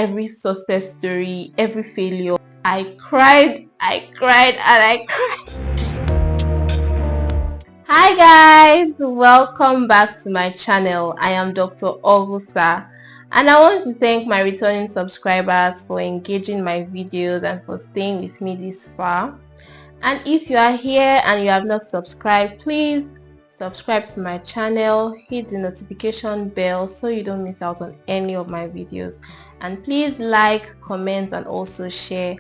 every success story, every failure. I cried, and I cried. Hi guys, welcome back to my channel. I am Dr. Augusta, and I want to thank my returning subscribers for engaging my videos and for staying with me this far. And if you are here and you have not subscribed, please subscribe to my channel, hit the notification bell so you don't miss out on any of my videos, and please like, comment and also share.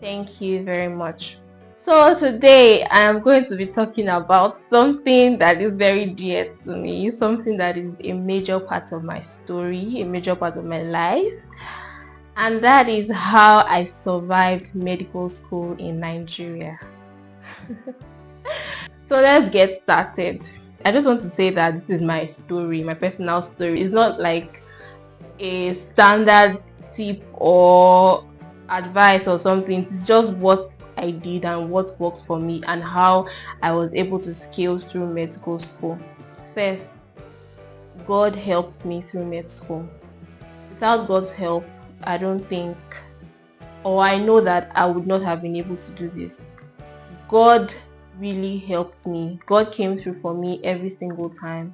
Thank you very much. So today I am going to be talking about something that is very dear to me, something that is a major part of my story, a major part of my life, and that is how I survived medical school in Nigeria. So let's get started. I just want to say that this is my story, my personal story. It's not like a standard tip or advice or something. It's just what I did and what worked for me and how I was able to scale through medical school. First, God helped me through med school. Without God's help, I don't think, or I know that I would not have been able to do this. God really helped me. God came through for me every single time.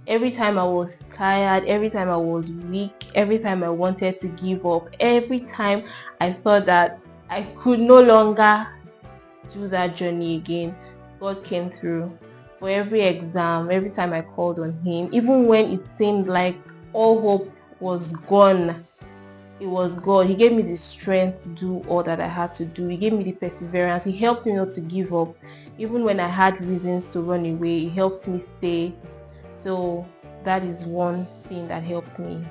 Every time I was tired, every time I was weak, every time I wanted to give up, every time I thought that I could no longer do that journey again, God came through. For every exam, every time I called on Him, even when it seemed like all hope was gone, it was God. He gave me the strength to do all that I had to do. He gave me the perseverance. He helped me not to give up. Even when I had reasons to run away, He helped me stay. So that is one thing that helped me.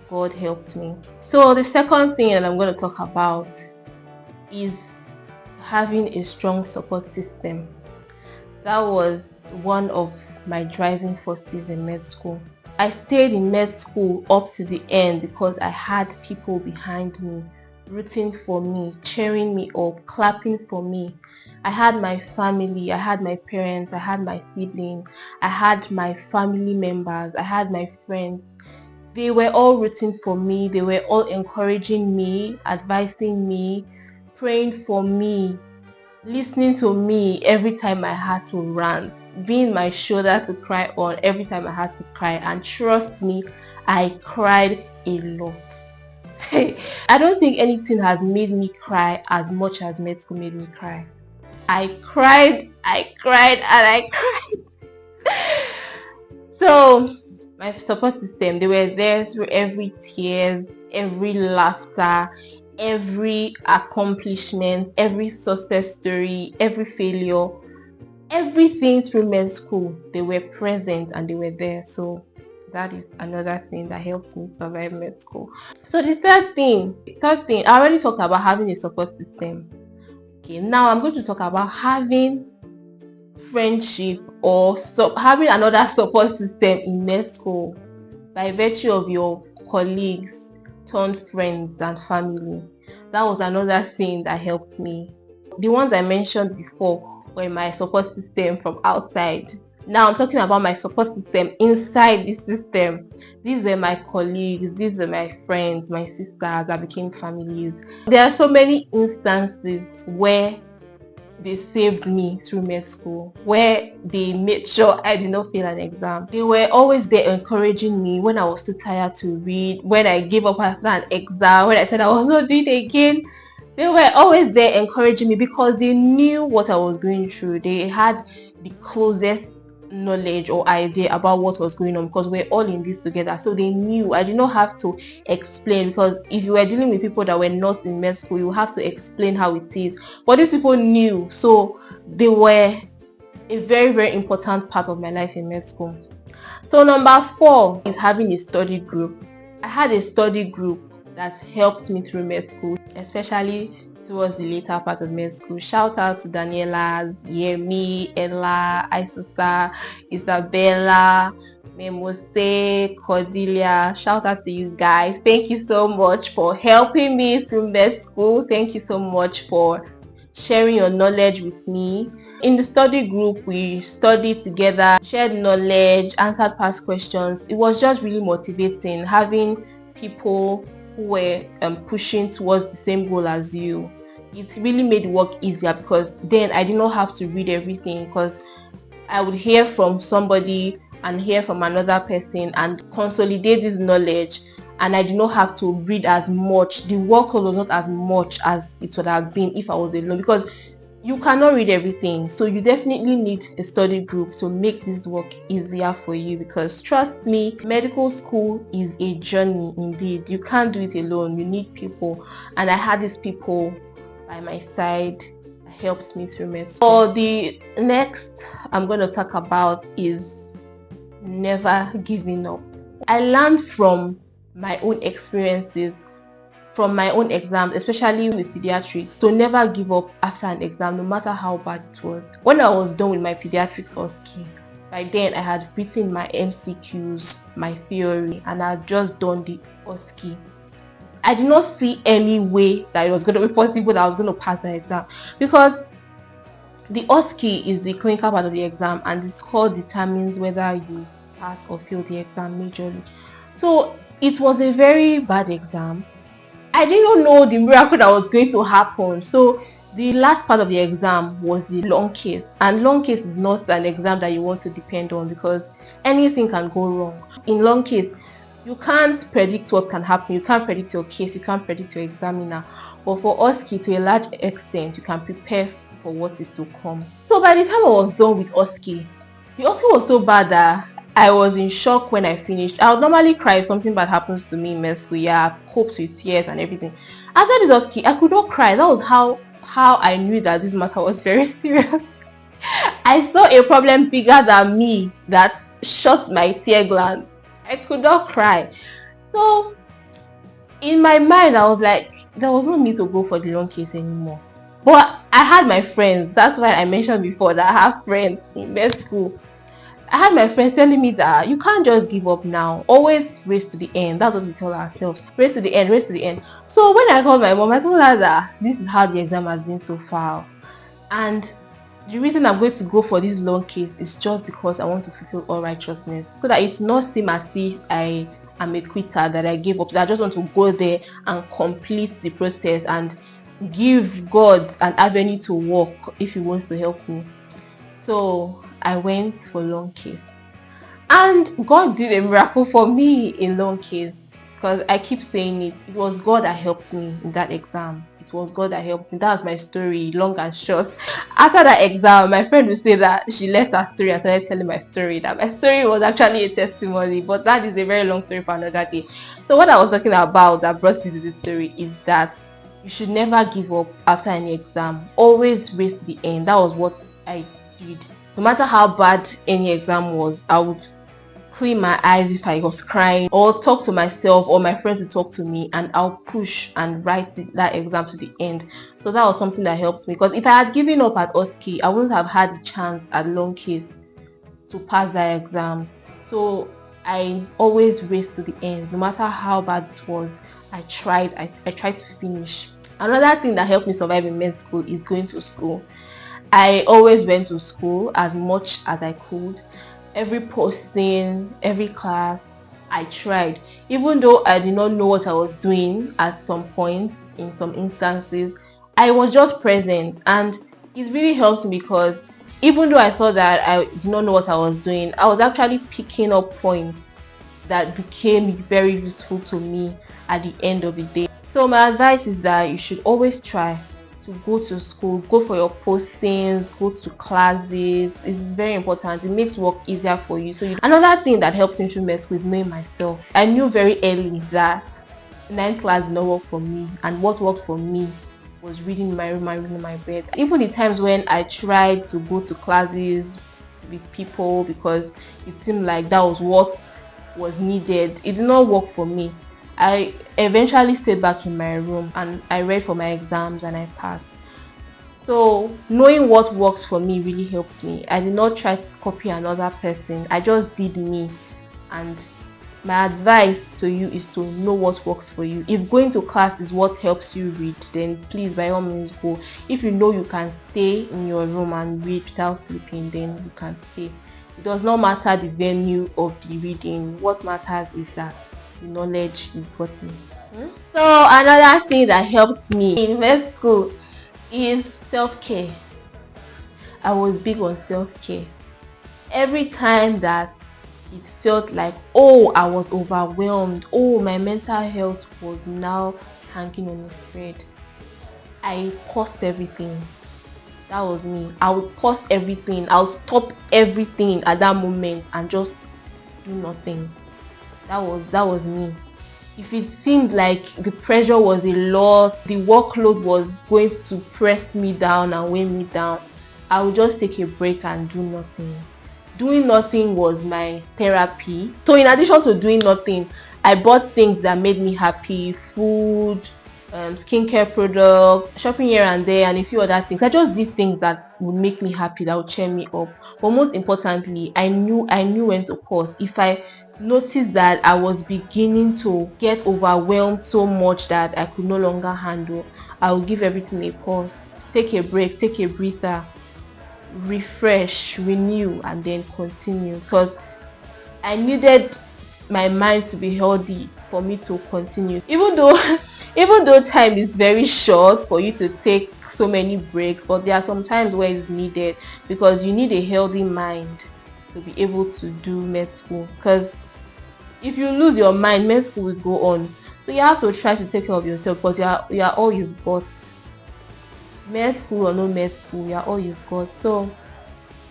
God helped me. So the second thing that I'm going to talk about is having a strong support system. That was one of my driving forces in med school. I stayed in med school up to the end because I had people behind me, rooting for me, cheering me up, clapping for me. I had my family, I had my parents, I had my siblings, I had my family members, I had my friends. They were all rooting for me, they were all encouraging me, advising me, praying for me, listening to me every time I had to rant, being my shoulder to cry on every time I had to cry. And trust me, I cried a lot. I don't think anything has made me cry as much as med school made me cry. I cried, and I cried. So my support system, they were there through every tears, every laughter, every accomplishment, every success story, every failure, everything through med school. They were present and they were there. So that is another thing that helps me survive med school. So the third thing, I already talked about having a support system. Okay, now I'm going to talk about having friendship or having another support system in med school by virtue of your colleagues turned friends and family. That was another thing that helped me. The ones I mentioned before were my support system from outside. Now I'm talking about my support system inside the system. These are my colleagues, these are my friends, my sisters that became families. There are so many instances where they saved me through med school, where they made sure I did not fail an exam. They were always there encouraging me when I was too tired to read, when I gave up after an exam, when I said I was not doing it again. They were always there encouraging me because they knew what I was going through. They had the closest knowledge or idea about what was going on because we're all in this together. So they knew. I did not have to explain, because if you were dealing with people that were not in med school, you have to explain how it is. But these people knew, so they were a very, very important part of my life in med school. So number 4 is having a study group. I had a study group that helped me through med school, especially towards the later part of med school. Shout out to Daniela, Yemi, Ella, Isisa, Isabella, Memose, Cordelia. Shout out to you guys. Thank you so much for helping me through med school. Thank you so much for sharing your knowledge with me. In the study group, we studied together, shared knowledge, answered past questions. It was just really motivating having people who were pushing towards the same goal as you, it really made work easier, because then I did not have to read everything, because I would hear from somebody and hear from another person and consolidate this knowledge, and I did not have to read as much. The workload was not as much as it would have been if I was alone, because you cannot read everything. So you definitely need a study group to make this work easier for you, because trust me, medical school is a journey indeed. You can't do it alone. You need people, and I had these people by my side that helps me through med school. So the next I'm going to talk about is never giving up. I learned from my own experiences, from my own exams, especially with pediatrics, to never give up after an exam, no matter how bad it was. When I was done with my pediatrics OSCE, by then I had written my MCQs, my theory, and I had just done the OSCE. I did not see any way that it was going to be possible that I was going to pass the exam, because the OSCE is the clinical part of the exam, and the score determines whether you pass or fail the exam majorly. So it was a very bad exam. I didn't know the miracle that was going to happen. So the last part of the exam was the long case, and long case is not an exam that you want to depend on, because anything can go wrong. In long case, you can't predict what can happen. You can't predict your case, you can't predict your examiner. But for OSCE, to a large extent, you can prepare for what is to come. So by the time I was done with OSCE, the OSCE was so bad that I was in shock when I finished. I would normally cry if something bad happens to me in med school. Yeah, I coped with tears and everything. After this OSCE, I could not cry. That was how I knew that this matter was very serious. I saw a problem bigger than me that shut my tear gland. I could not cry. So in my mind, I was like, there was no need to go for the long case anymore. But I had my friends. That's why I mentioned before that I have friends in med school. I had my friends telling me that you can't just give up now. Always race to the end. That's what we tell ourselves. Race to the end, race to the end. So when I called my mom, I told her that this is how the exam has been so far. And the reason I'm going to go for this long case is just because I want to fulfill all righteousness, so that it's not seem as if I am a quitter, that I gave up. That I just want to go there and complete the process and give God an avenue to walk if He wants to help me. So I went for long case, and God did a miracle for me in long case, because I keep saying it was God that helped me in that exam. It was God that helped me. That's my story, long and short. After that exam, my friend would say that she left her story and started telling my story, that my story was actually a testimony, but that is a very long story for another day. So what I was talking about that brought me to this story is that you should never give up after any exam. Always race to the end. That was what I did. No matter how bad any exam was, I would clean my eyes if I was crying, or talk to myself, or my friends would talk to me, and I'll push and write that exam to the end. So that was something that helped me, because if I had given up at OSCE, I wouldn't have had the chance at long case to pass that exam. So I always raced to the end. No matter how bad it was, I tried to finish. Another thing that helped me survive in med school is going to school. I always went to school as much as I could. Every posting, every class, I tried. Even though I did not know what I was doing at some point, in some instances, I was just present, and it really helped me, because even though I thought that I did not know what I was doing, I was actually picking up points that became very useful to me at the end of the day. So my advice is that you should always try to go to school, go for your postings, go to classes. It's very important. It makes work easier for you. Another thing that helps me through med school is knowing myself. I knew very early that 9th class did not work for me, and what worked for me was reading in my room and reading in my bed. Even the times when I tried to go to classes with people because it seemed like that was what was needed, it did not work for me. I eventually stayed back in my room and I read for my exams and I passed. So knowing what works for me really helped me. I did not try to copy another person. I just did me. And my advice to you is to know what works for you. If going to class is what helps you read, then please, by all means, go. If you know you can stay in your room and read without sleeping, then you can stay. It does not matter the venue of the reading. What matters is that the knowledge is gotten. So another thing that helped me in med school is self-care. I was big on self-care. Every time that it felt like, oh, I was overwhelmed, oh, my mental health was now hanging on a thread, I paused everything. That was me. I would pause everything. I'll stop everything at that moment and just do nothing. That was me. If it seemed like the pressure was a lot, the workload was going to press me down and weigh me down, I would just take a break and do nothing. Doing nothing was my therapy. So in addition to doing nothing, I bought things that made me happy: food, skincare products, shopping here and there, and a few other things. I just did things that would make me happy, that would cheer me up. But most importantly, I knew when to pause. If I noticed that I was beginning to get overwhelmed so much that I could no longer handle, I will give everything a pause, take a break, take a breather, refresh, renew, and then continue, because I needed my mind to be healthy for me to continue. Even though even though time is very short for you to take so many breaks, but there are some times where it's needed, because you need a healthy mind to be able to do med school. Because if you lose your mind, med school will go on. So you have to try to take care of yourself, because you are all you've got. Med school or no med school, you are all you've got. So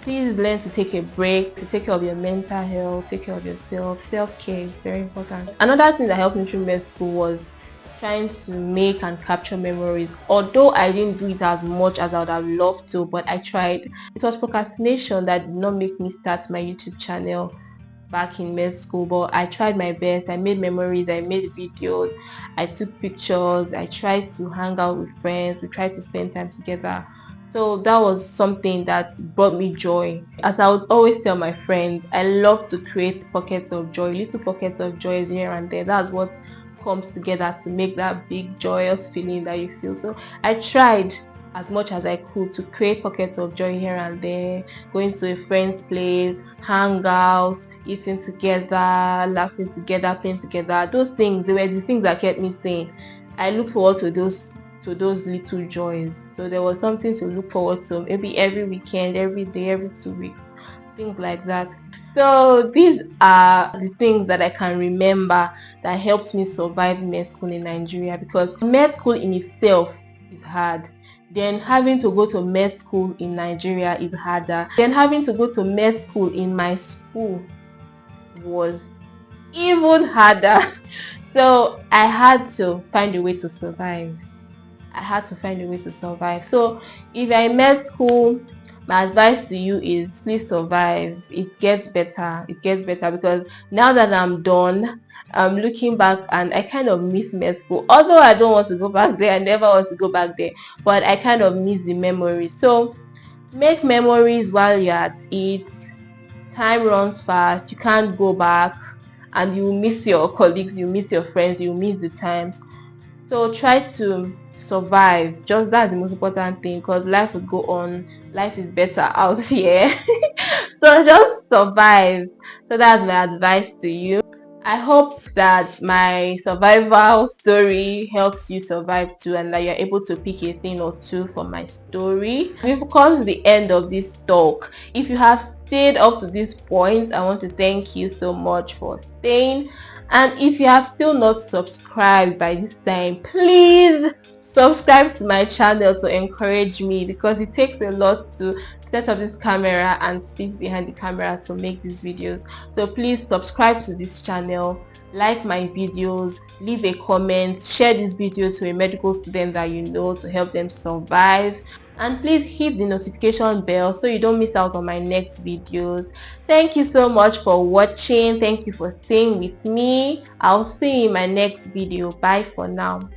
please learn to take a break, to take care of your mental health, take care of yourself. Self-care is very important. Another thing that helped me through med school was trying to make and capture memories. Although I didn't do it as much as I would have loved to, but I tried. It was procrastination that did not make me start my YouTube channel back in med school, but I tried my best. I made memories, I made videos, I took pictures, I tried to hang out with friends, we tried to spend time together. So that was something that brought me joy. As I would always tell my friends, I love to create pockets of joy, little pockets of joy here and there. That's what comes together to make that big joyous feeling that you feel. So I tried as much as I could to create pockets of joy here and there, going to a friend's place, hang out, eating together, laughing together, playing together. Those things, they were the things that kept me sane. I look forward to those little joys. So there was something to look forward to, maybe every weekend, every day, every 2 weeks, things like that. So these are the things that I can remember that helped me survive med school in Nigeria, because med school in itself is hard. Then having to go to med school in Nigeria is harder. Then having to go to med school in my school was even harder. So I had to find a way to survive. So if I med school, my advice to you is please survive. It gets better. Because now that I'm done, I'm looking back and I kind of miss med school. Although I don't want to go back there, I never want to go back there, but I kind of miss the memories. So make memories while you're at it. Time runs fast. You can't go back, and you miss your colleagues, you miss your friends, you miss the times. So try to survive. Just that's the most important thing, because life will go on. Life is better out here. So just survive. So that's my advice to you. I hope that my survival story helps you survive too, and that you're able to pick a thing or two from my story. We've come to the end of this talk. If you have stayed up to this point, I want to thank you so much for staying. And if you have still not subscribed by this time, please subscribe to my channel to encourage me, because it takes a lot to set up this camera and sit behind the camera to make these videos. So please subscribe to this channel, like my videos, leave a comment, share this video to a medical student that you know to help them survive, and please hit the notification bell so you don't miss out on my next videos. Thank you so much for watching. Thank you for staying with me. I'll see you in my next video. Bye for now.